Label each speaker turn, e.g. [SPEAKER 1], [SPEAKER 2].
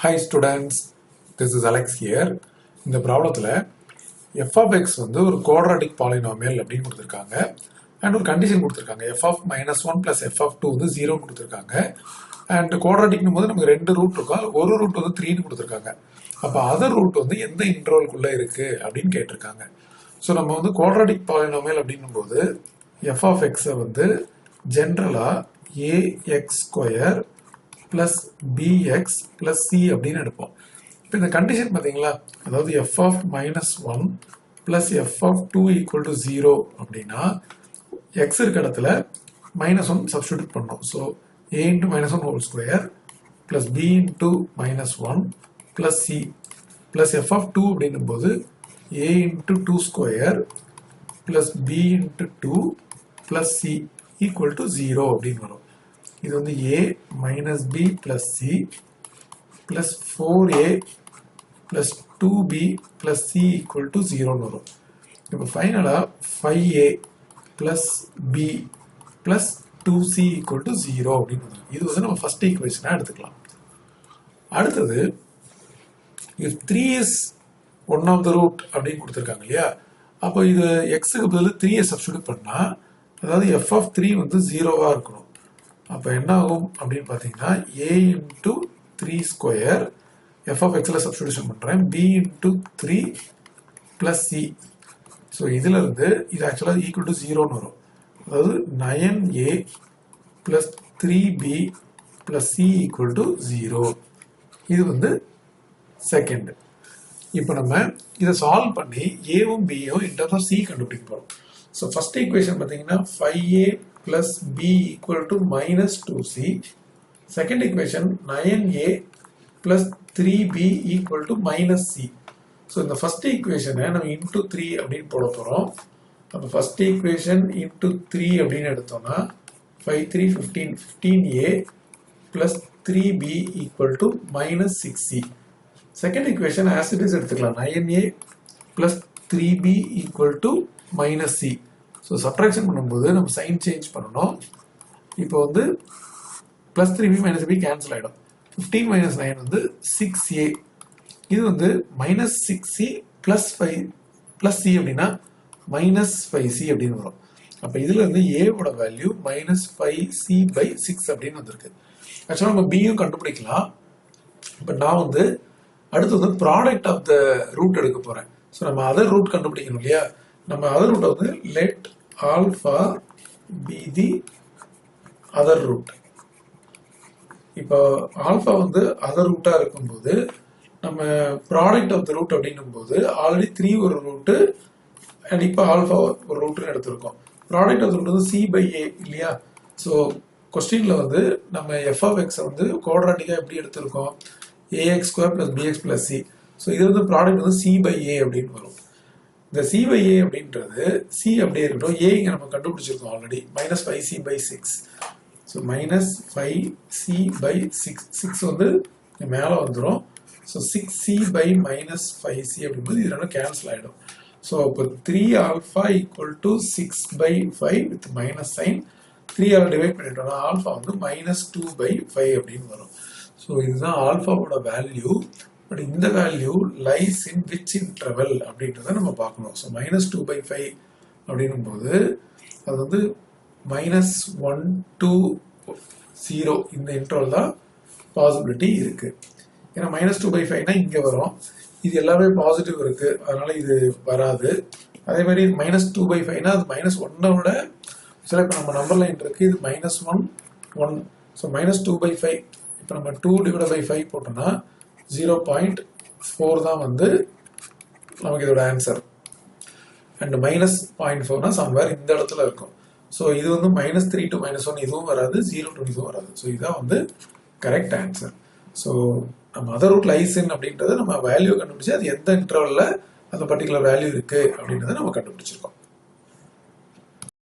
[SPEAKER 1] Hi students, this is Alex here. இந்த ப்ராப்ளத்தில் f of x வந்து ஒரு quadratic polynomial அப்படின்னு கொடுத்துருக்காங்க அண்ட் ஒரு கண்டிஷன் கொடுத்துருக்காங்க f of -1 plus f of 2 வந்து 0 கொடுத்துருக்காங்க அண்ட் குவாட்ராட்டிக்னும் போது நமக்கு ரெண்டு ரூட் இருக்கும், ஒரு ரூட் வந்து 3ன்னு கொடுத்துருக்காங்க. அப்போ அதர் ரூட் வந்து எந்த இன்டர்வல்குள்ளே இருக்குது அப்படின்னு கேட்டிருக்காங்க. ஸோ நம்ம வந்து குவாட்ராட்டிக் பாலினாமியல் அப்படின்னும் போது f of x வந்து ஜென்ரலாக ax² plus bx plus c அப்படின்னு எடுப்போம். இப்போ இந்த கண்டிஷன் பார்த்தீங்களா, அதாவது f of -1 plus f of 2 equal to 0 அப்படின்னா x இருக்க இடத்துல -1 சப்ஸ்டிடியூட் பண்ணோம். So a into -1 whole square plus b into -1 plus c plus f of 2 அப்படின்னும் போது a into 2 square plus b into 2 plus c equal to 0 அப்படின்னு வரும். இது வந்து a minus b plus c plus 4a plus 2b plus c equal to 0 வரும். இப்போ ஃபைனலாக 5a plus b plus 2c equal to 0 அப்படின்னு வரும். இது வந்து நம்ம ஃபர்ஸ்ட் ஈக்குவேஷனாக எடுத்துக்கலாம். அடுத்தது if 3 is one of the root அப்படின்னு கொடுத்துருக்காங்க இல்லையா, அப்போ இது எக்ஸுக்கு பதில் 3a சப்ஸ்டிடியூட் பண்ணால் அதாவது f of 3 வந்து 0வாக இருக்கணும். அப்போ என்ன ஆகும் அப்படின்னு பார்த்தீங்கன்னா a into 3 square f of xல substitution பண்ணுறேன் b into 3 plus c. So இதில் இருந்து இது ஆக்சுவலாக ஈக்குவல் டு 0ன்னு வரும். அதாவது 9a plus 3b plus c equal to 0. இது வந்து செகண்ட். இப்போ நம்ம இதை சால்வ் பண்ணி ஏவும் பியும் இன் டர்ம்ஸ் ஆஃப் சி கண்டுபிடிக்க போகிறோம். ஸோ ஃபர்ஸ்ட் ஈக்குவேஷன் பார்த்தீங்கன்னா 5a plus b equal to minus 2c. Second equation 9a plus 3b equal to minus c. So in the first equation நம்ம into 3 அப்படின்னு போட போகிறோம். அப்போ first equation into 3 அப்படின்னு எடுத்தோம்னா 5 3 15 15a plus 3b equal to minus 6c. Second equation as it is எடுத்துக்கலாம் 9a plus 3b equal to minus c. So subtraction பண்ணும்போது நம்ம சைன் சேஞ்ச் பண்ணணும். இப்போ வந்து plus 3b minus b cancel ஆகிடும். 15 minus 9 வந்து 6a. இது வந்து minus 6c plus 5 plus c அப்படின்னா மைனஸ் 5c அப்படின்னு வரும். அப்போ இதில் இருந்து ஏவோட வேல்யூ மைனஸ் 5c/6 அப்படின்னு வந்திருக்கு. ஆக்சுவலாக நம்ம பியும் கண்டுபிடிக்கலாம். இப்போ நான் வந்து அடுத்து வந்து ப்ராடக்ட் ஆஃப் த ரூட் எடுக்க போகிறேன். ஸோ நம்ம அதர் ரூட் கண்டுபிடிக்கணும் இல்லையா, நம்ம அதர் ரூட்டை வந்து let alpha be the other route. இப்போ ஆல்ஃபா வந்து அதர் ரூட்டாக இருக்கும்போது நம்ம ப்ராடக்ட் ஆஃப் த ரூட் அப்படின்னும் போது ஆல்ரெடி 3 ஒரு ரூட்டு அண்ட் இப்போ ஆல்ஃபா ஒரு ரூட்டுன்னு எடுத்திருக்கோம். ப்ராடக்ட் ஆஃப் த ரூட் வந்து c/a இல்லையா. ஸோ கொஸ்டினில் வந்து நம்ம எஃப் ஆஃப் எக்ஸை வந்து குவாட்ராட்டிக்காக எப்படி எடுத்திருக்கோம், ax² plus bx plus c. So இது வந்து ப்ராடக்ட் வந்து c/a அப்படின்னு வரும். இந்த c/a அப்படின்றது c அப்படியே இருக்கட்டும், a இங்கே நம்ம கண்டுபிடிச்சிருக்கோம் already minus 5c/6. So minus 5c/6 6 வந்து மேலே வந்துடும். ஸோ 6c/ மைனஸ் 5c அப்படிங்கும்போது இது ரெண்டும் கேன்சல் ஆகிடும். ஸோ இப்போ 3 alpha equal to 6/5 with minus sign 3ஆல் டிவைட் பண்ணிட்டோம்னா ஆல்ஃபா வந்து மைனஸ் 2/5 அப்படின்னு வரும். ஸோ இதுதான் ஆல்ஃபாவோட வேல்யூ. பட் இந்த value lies in which interval அப்படின்றத நம்ம பார்க்கணும். ஸோ மைனஸ் 2/5 அப்படின்னும் போது அது வந்து -1 to 0 இந்த இன்டர்வல் தான் பாசிபிலிட்டி இருக்கு. ஏன்னா -2/5னா இங்கே வரும், இது எல்லாமே பாசிட்டிவ் இருக்கு, அதனால இது வராது. அதே மாதிரி -2/5னா அது -1 விட சில இப்போ நம்ம நம்பர் லைன் இருக்கு, இது -1 1. ஸோ -2/5 இப்போ நம்ம 2/5 போட்டோம்னா 0.4 தான் வந்து நமக்கு இதோட ஆன்சர். அண்ட் -0.4னா சம்வேர் இந்த இடத்துல இருக்கும். ஸோ இது வந்து -3 to -1 இதுவும் வராது, 0 to இதுவும் வராது. ஸோ இதுதான் வந்து கரெக்ட் ஆன்சர். ஸோ நம்ம அதர் ரூட் லைஸ் இன் அப்படின்றது நம்ம வேல்யூ கண்டுபிடிச்சு அது எந்த இன்டர்வல்ல அந்த பர்டிகுலர் வேல்யூ இருக்கு அப்படின்றத நம்ம கண்டுபிடிச்சிருக்கோம்.